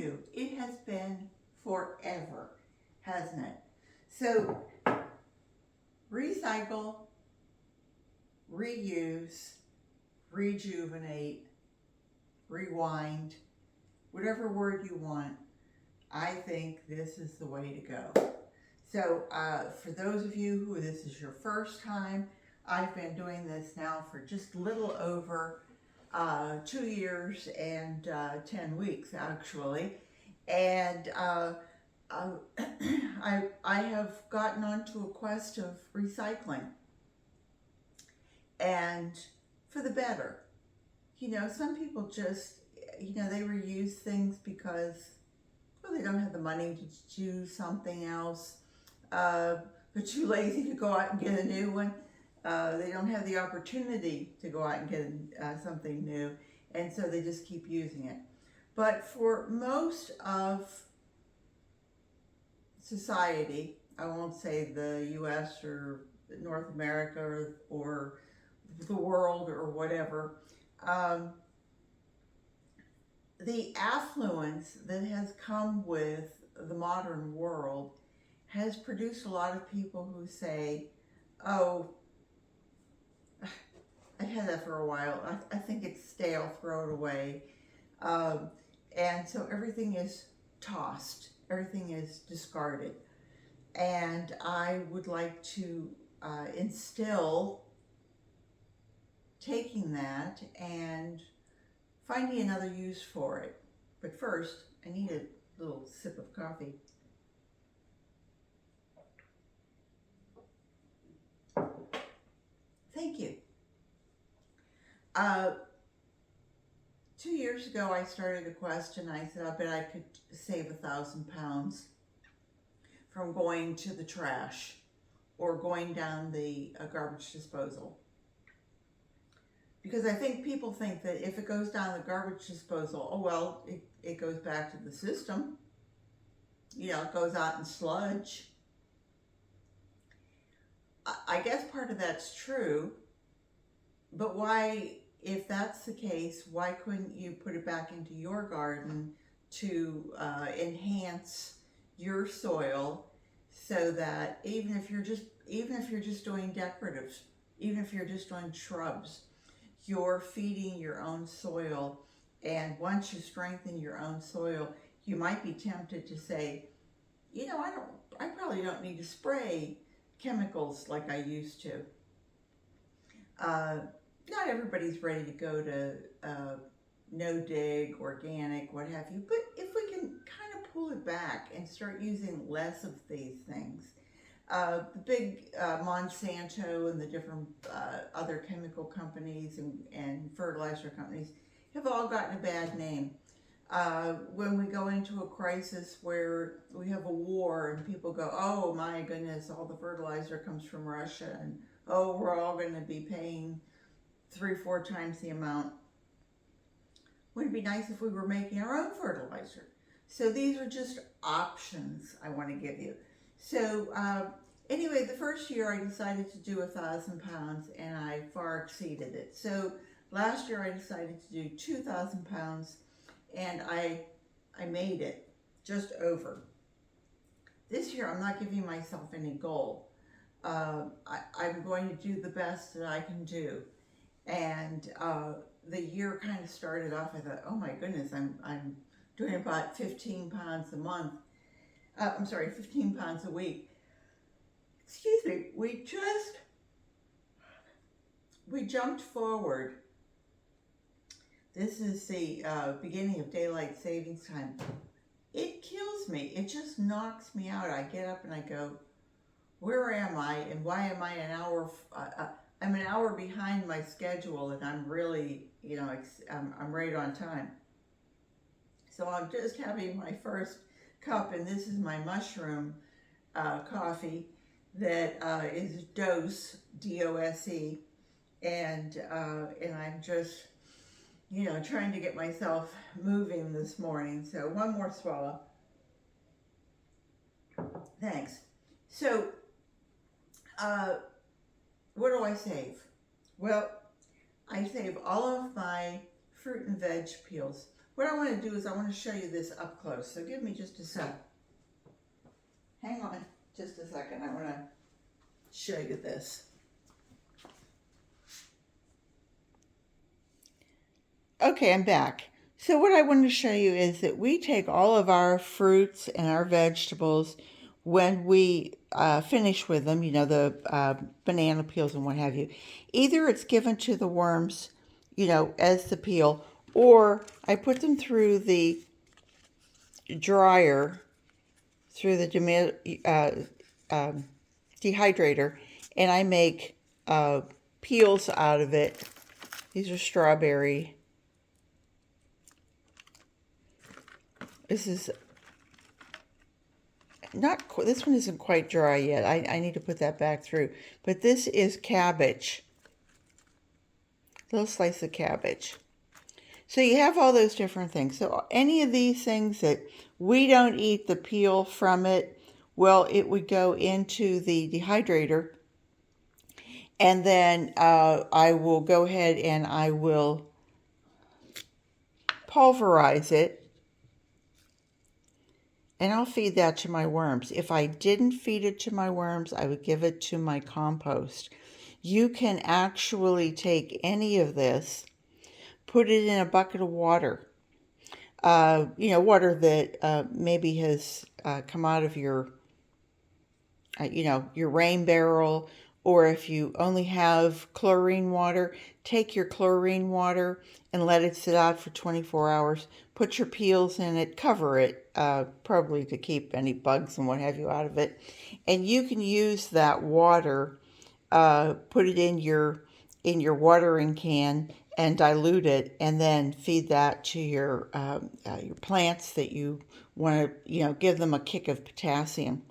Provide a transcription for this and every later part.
you, it has been forever, hasn't it? So, recycle, reuse, rejuvenate, rewind, whatever word you want, I think this is the way to go. So for those of you who this is your first time, I've been doing this now for just a little over 2 years and 10 weeks actually. And I have gotten onto a quest of recycling, and for the better. You know, some people just, you know, they reuse things because, well, they don't have the money to do something else. They're too lazy to go out and get a new one. They don't have the opportunity to go out and get something new, and so they just keep using it. But for most of society, I won't say the US or North America or the world or whatever, the affluence that has come with the modern world has produced a lot of people who say, oh, I've had that for a while. I think it's stale, throw it away. And so everything is tossed. Everything is discarded. And I would like to instill taking that and finding another use for it. But first, I need a little sip of coffee. Thank you. 2 years ago, I started a quest, and I said, I bet I could save 1,000 pounds from going to the trash or going down the garbage disposal. Because I think people think that if it goes down the garbage disposal, oh well, it goes back to the system. You know, it goes out in sludge. I guess part of that's true, but why, if that's the case, why couldn't you put it back into your garden to enhance your soil, so that even if you're just doing decorative, even if you're just doing shrubs, you're feeding your own soil. And once you strengthen your own soil, you might be tempted to say, you know, I probably don't need to spray chemicals like I used to. Not everybody's ready to go to no dig, organic, what have you, but if we can kind of pull it back and start using less of these things. The big Monsanto and the different other chemical companies and fertilizer companies have all gotten a bad name. When we go into a crisis where we have a war and people go, oh my goodness, all the fertilizer comes from Russia, and oh, we're all going to be paying 3-4 times the amount. Wouldn't it be nice if we were making our own fertilizer? So these are just options I want to give you. So anyway, the first year I decided to do 1,000 pounds, and I far exceeded it. So last year I decided to do 2,000 pounds, and I made it just over. This year I'm not giving myself any goal. I'm going to do the best that I can do. And the year kind of started off, I thought, oh my goodness, I'm doing about 15 pounds a month. 15 pounds a week. Excuse me, we jumped forward. This is the beginning of daylight savings time. It kills me. It just knocks me out. I get up and I go, where am I, and why am I an hour? I'm an hour behind my schedule, and I'm really, you know, I'm right on time. So I'm just having my first cup, and this is my mushroom coffee that is Dose, D-O-S-E, and I'm just, you know, trying to get myself moving this morning. So one more swallow. Thanks. So, what do I save? Well, I save all of my fruit and veg peels. What I want to do is I want to show you this up close. So give me just a sec. Hang on just a second. I want to show you this. Okay, I'm back. So what I wanted to show you is that we take all of our fruits and our vegetables when we finish with them, the banana peels and what have you. Either it's given to the worms, as the peel, or I put them through the dryer, through the dehydrator, and I make peels out of it. These are strawberry. This is not, this one isn't quite dry yet. I need to put that back through. But this is cabbage. Little slice of cabbage. So you have all those different things. So any of these things that we don't eat the peel from it, well, it would go into the dehydrator. And then I will go ahead and I will pulverize it. And I'll feed that to my worms. If I didn't feed it to my worms, I would give it to my compost. You can actually take any of this, put it in a bucket of water. Water that maybe has come out of your rain barrel, or if you only have chlorine water, take your chlorine water and let it sit out for 24 hours. Put your peels in it, cover it, probably to keep any bugs and what have you out of it. And you can use that water, put it in your watering can and dilute it, and then feed that to your plants that you want to, give them a kick of potassium.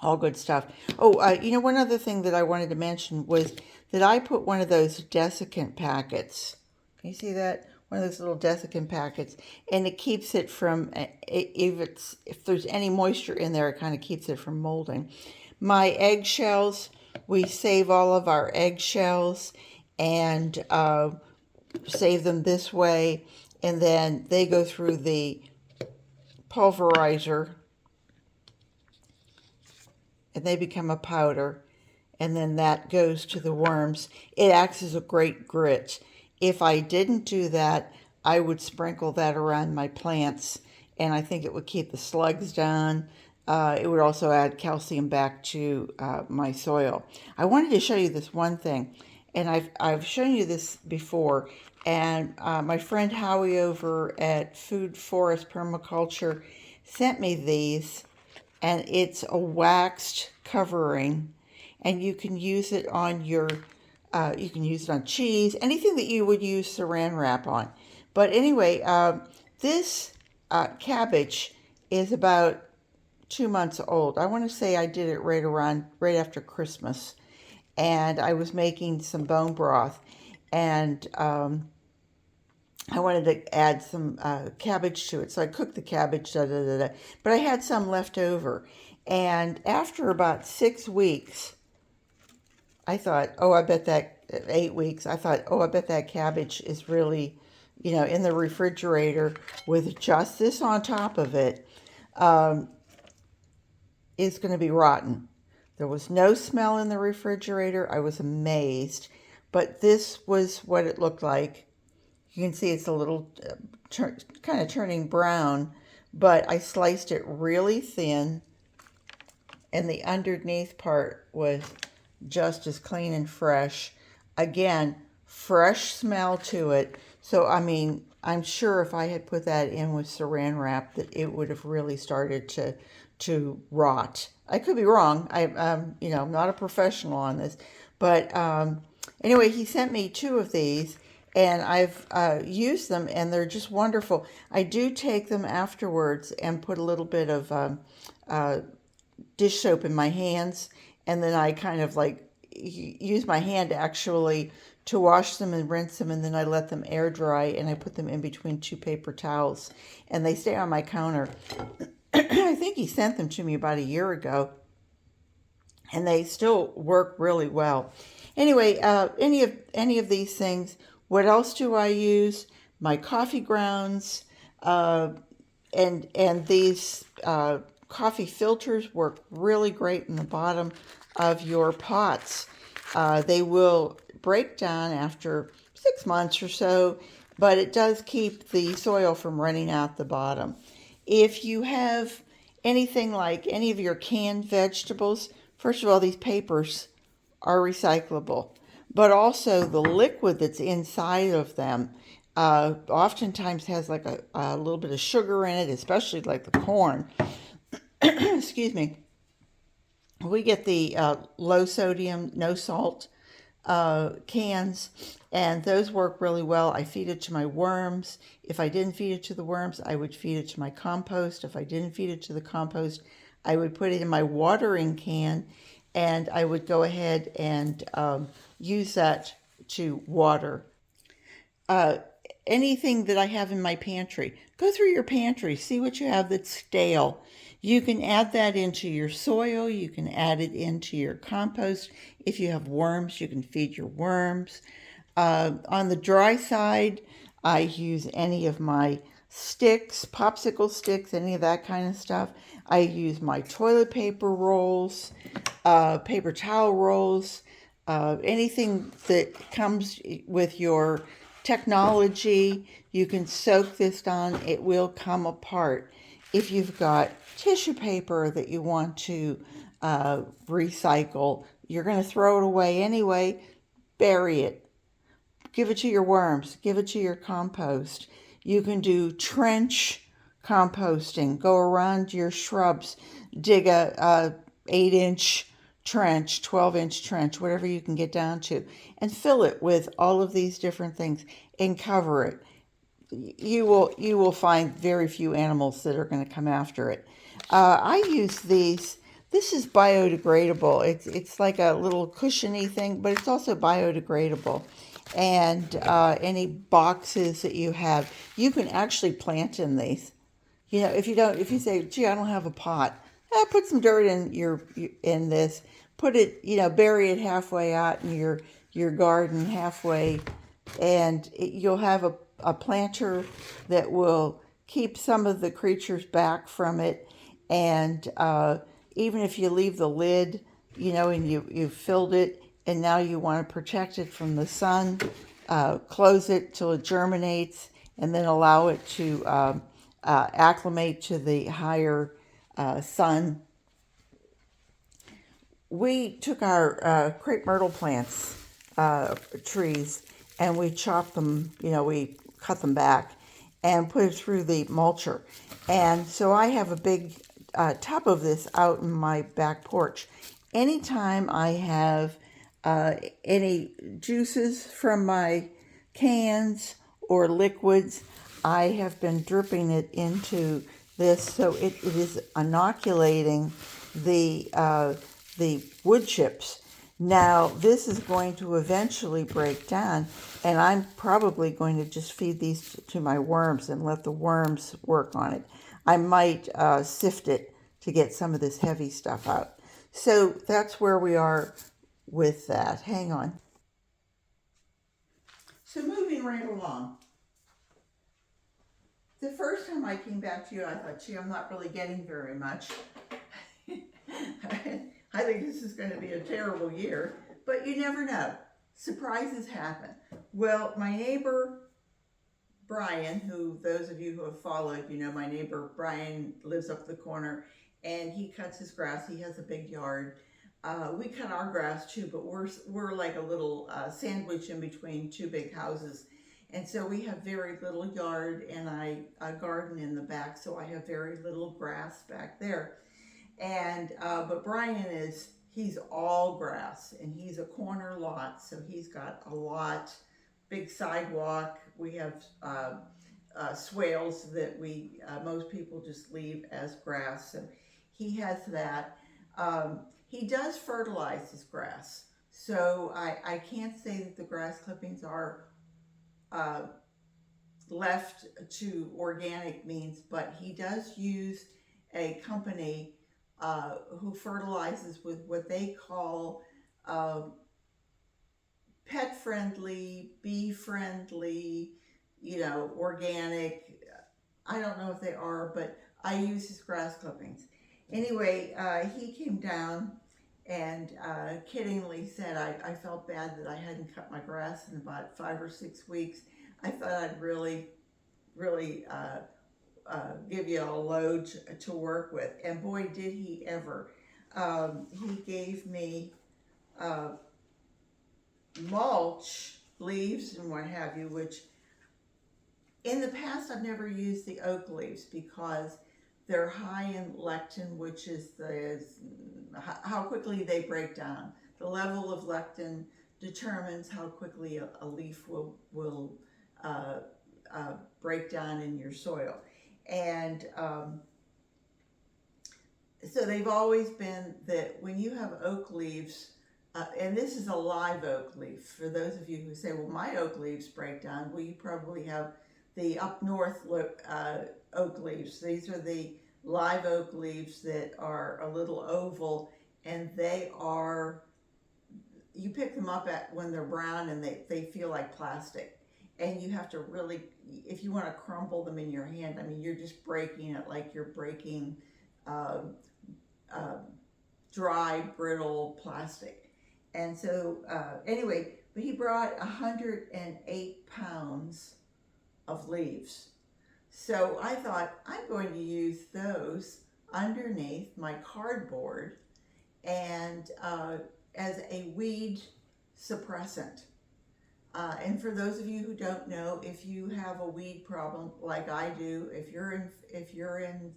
All good stuff. Oh, one other thing that I wanted to mention was that I put one of those desiccant packets. Can you see that? One of those little desiccant packets, and it keeps it from, if there's any moisture in there, it kind of keeps it from molding. My eggshells, we save all of our eggshells and save them this way, and then they go through the pulverizer and they become a powder, and then that goes to the worms. It acts as a great grit. If I didn't do that, I would sprinkle that around my plants, and I think it would keep the slugs down. It would also add calcium back to my soil. I wanted to show you this one thing, and I've shown you this before, and my friend Howie over at Food Forest Permaculture sent me these, and it's a waxed covering, and you can use it on you can use it on cheese, anything that you would use saran wrap on. But anyway, this cabbage is about 2 months old. I want to say I did it right after Christmas, and I was making some bone broth, and I wanted to add some cabbage to it, so I cooked the cabbage, but I had some left over, and after about 6 weeks, I thought, 8 weeks, I thought, I bet that cabbage is really, in the refrigerator with just this on top of it, is going to be rotten. There was no smell in the refrigerator. I was amazed, but this was what it looked like. You can see it's a little kind of turning brown, but I sliced it really thin, and the underneath part was just as clean and fresh. Again, fresh smell to it. So, I'm sure if I had put that in with saran wrap that it would have really started to rot. I could be wrong. I'm not a professional on this, but anyway, he sent me 2 of these, and I've used them, and they're just wonderful. I do take them afterwards and put a little bit of dish soap in my hands, and then I kind of use my hand actually to wash them and rinse them, and then I let them air dry, and I put them in between 2 paper towels, and they stay on my counter. I think he sent them to me about a year ago, and they still work really well. Anyway, any of these things. What else do I use? My coffee grounds, Uh, and these coffee filters work really great in the bottom of your pots. They will break down after 6 months or so, but it does keep the soil from running out the bottom. If you have anything like any of your canned vegetables, first of all, these papers are recyclable, but also the liquid that's inside of them oftentimes has like a little bit of sugar in it, especially like the corn. Excuse me. We get the low sodium, no salt cans, and those work really well. I feed it to my worms. If I didn't feed it to the worms, I would feed it to my compost. If I didn't feed it to the compost, I would put it in my watering can, and I would go ahead and use that to water uh, anything that I have in my pantry. Go through your pantry, see what you have that's stale. You can add that into your soil. You can add it into your compost. If you have worms, you can feed your worms. On the dry side, I use any of my sticks, popsicle sticks, any of that kind of stuff. I use my toilet paper rolls, paper towel rolls, anything that comes with your technology. You can soak this on, it will come apart. If you've got tissue paper that you want to recycle, you're going to throw it away anyway, bury it. Give it to your worms, give it to your compost. You can do trench composting. Go around your shrubs, dig a 8-inch trench, 12-inch trench, whatever you can get down to, and fill it with all of these different things and cover it. You will find very few animals that are going to come after it. I use these. This is biodegradable. It's like a little cushiony thing, but it's also biodegradable. And any boxes that you have, you can actually plant in these. If you say, "Gee, I don't have a pot," put some dirt in this. Put it, bury it halfway out in your garden halfway, and you'll have a planter that will keep some of the creatures back from it. And even if you leave the lid, and you've filled it, and now you want to protect it from the sun, close it till it germinates, and then allow it to acclimate to the higher sun. We took our crepe myrtle plants, trees, and we chopped them, we cut them back and put it through the mulcher. And so I have a big tub of this out in my back porch. Anytime I have any juices from my cans or liquids, I have been dripping it into this, so it is inoculating the wood chips. Now, this is going to eventually break down, and I'm probably going to just feed these to my worms and let the worms work on it. I might sift it to get some of this heavy stuff out. So that's where we are with that. Hang on. So moving right along. The first time I came back to you, I thought, gee, I'm not really getting very much. I think this is going to be a terrible year, but you never know. Surprises happen. Well, my neighbor Brian, who those of you who have followed, my neighbor Brian lives up the corner, and he cuts his grass. He has a big yard. We cut our grass too, but we're like a little sandwich in between two big houses, and so we have very little yard, and I garden in the back, so I have very little grass back there. And but Brian he's all grass, and he's a corner lot, so he's got a lot, big sidewalk. We have swales that we most people just leave as grass. So he has that. He does fertilize his grass, so I can't say that the grass clippings are uh, left to organic means, but he does use a company who fertilizes with what they call uh, pet friendly, bee friendly, organic. I don't know if they are, but I use his grass clippings. Anyway, he came down and kiddingly said I felt bad that I hadn't cut my grass in about 5 or 6 weeks. I thought I'd really give you a load to work with. And boy, did he ever. He gave me uh, mulch, leaves, and what have you, which in the past I've never used the oak leaves because they're high in lectin, which is how quickly they break down. The level of lectin determines how quickly a leaf will uh, break down in your soil. And so they've always been that when you have oak leaves, and this is a live oak leaf, for those of you who say, well, my oak leaves break down, well, you probably have the up north oak leaves. These are the live oak leaves that are a little oval, and you pick them up when they're brown, and they feel like plastic. And you have to really, if you want to crumble them in your hand, I mean, you're just breaking it like you're breaking uh, uh, dry, brittle plastic. And so, anyway, but he brought 108 pounds of leaves. So I thought, I'm going to use those underneath my cardboard and as a weed suppressant. And for those of you who don't know, if you have a weed problem like I do, if you're in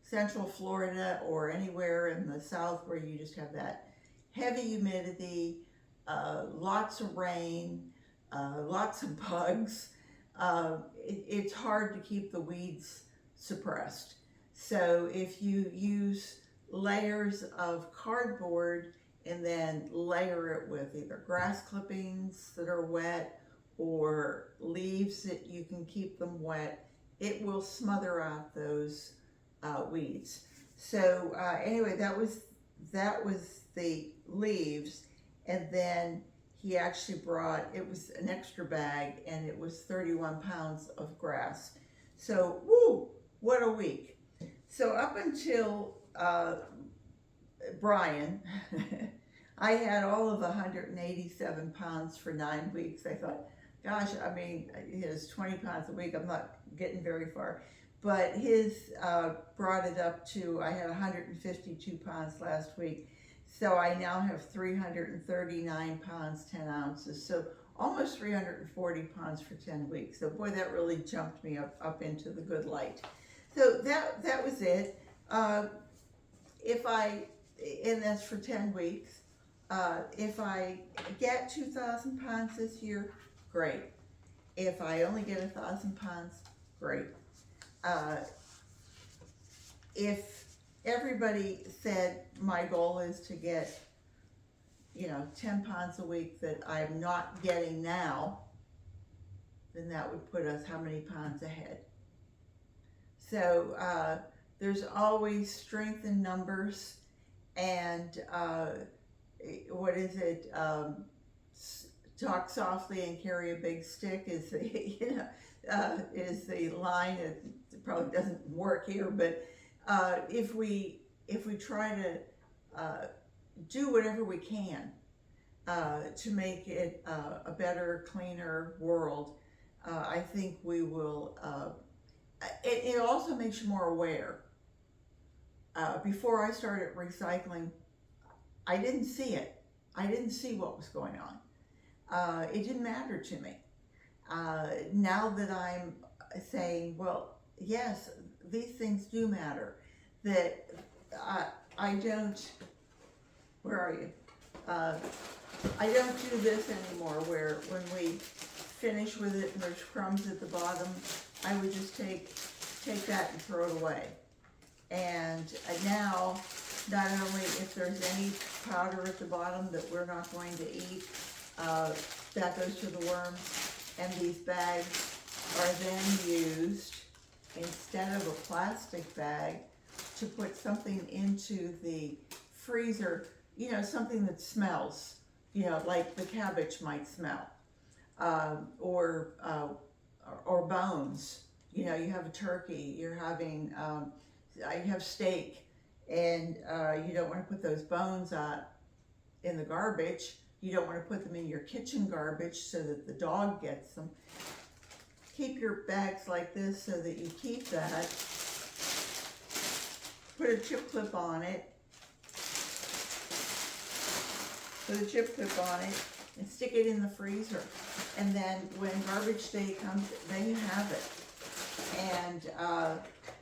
Central Florida or anywhere in the South where you just have that heavy humidity, lots of rain, lots of bugs, it's hard to keep the weeds suppressed. So if you use layers of cardboard and then layer it with either grass clippings that are wet or leaves that you can keep them wet, it will smother out those weeds. So anyway, that was the leaves. And then he actually brought, it was an extra bag, and it was 31 pounds of grass. So woo, what a week. So up until Brian, I had all of 187 pounds for 9 weeks. I thought, gosh, I mean, his 20 pounds a week, I'm not getting very far. But his brought it up to, I had 152 pounds last week. So I now have 339 pounds, 10 ounces. So almost 340 pounds for 10 weeks. So boy, that really jumped me up into the good light. So that was it. And that's for 10 weeks. If I get 2,000 pounds this year, great. If I only get 1,000 pounds, great. If everybody said my goal is to get 10 pounds a week that I'm not getting now, then that would put us how many pounds ahead? So there's always strength in numbers. And what is it, talk softly and carry a big stick is the is the line. It probably doesn't work here, but if we try to do whatever we can to make it a better, cleaner world, I think we will. It also makes you more aware. Before I started recycling, I didn't see it. I didn't see what was going on. It didn't matter to me. Now that I'm saying, well, yes, these things do matter, that I don't, where are you? I don't do this anymore, where when we finish with it and there's crumbs at the bottom, I would just take that and throw it away. And now, not only if there's any powder at the bottom that we're not going to eat, that goes to the worms. And these bags are then used, instead of a plastic bag, to put something into the freezer, something that smells, like the cabbage might smell, or bones, you know, you have a turkey, you're having, you have steak, and you don't want to put those bones out in the garbage. You don't want to put them in your kitchen garbage so that the dog gets them. Keep your bags like this so that you keep that. Put a chip clip on it. Put a chip clip on it and stick it in the freezer. And then when garbage day comes, then you have it. And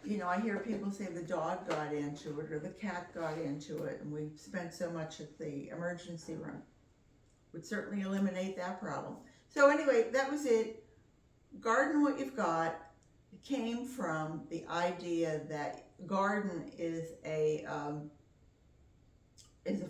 you know, I hear people say the dog got into it or the cat got into it, and we've spent so much at the emergency room. Would certainly eliminate that problem. So anyway, that was it. Garden what you've got. It came from the idea that garden is a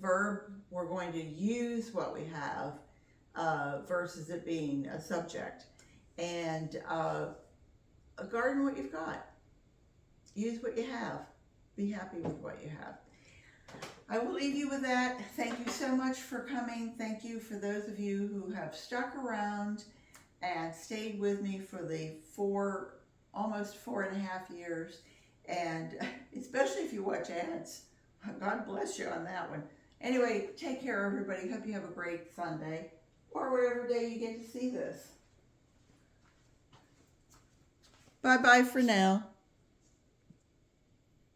verb. We're going to use what we have versus it being a subject. And garden what you've got. Use what you have. Be happy with what you have. I will leave you with that. Thank you so much for coming. Thank you for those of you who have stuck around and stayed with me for the almost 4.5 years. And especially if you watch ads. God bless you on that one. Anyway, take care, everybody. Hope you have a great Sunday or whatever day you get to see this. Bye-bye for now.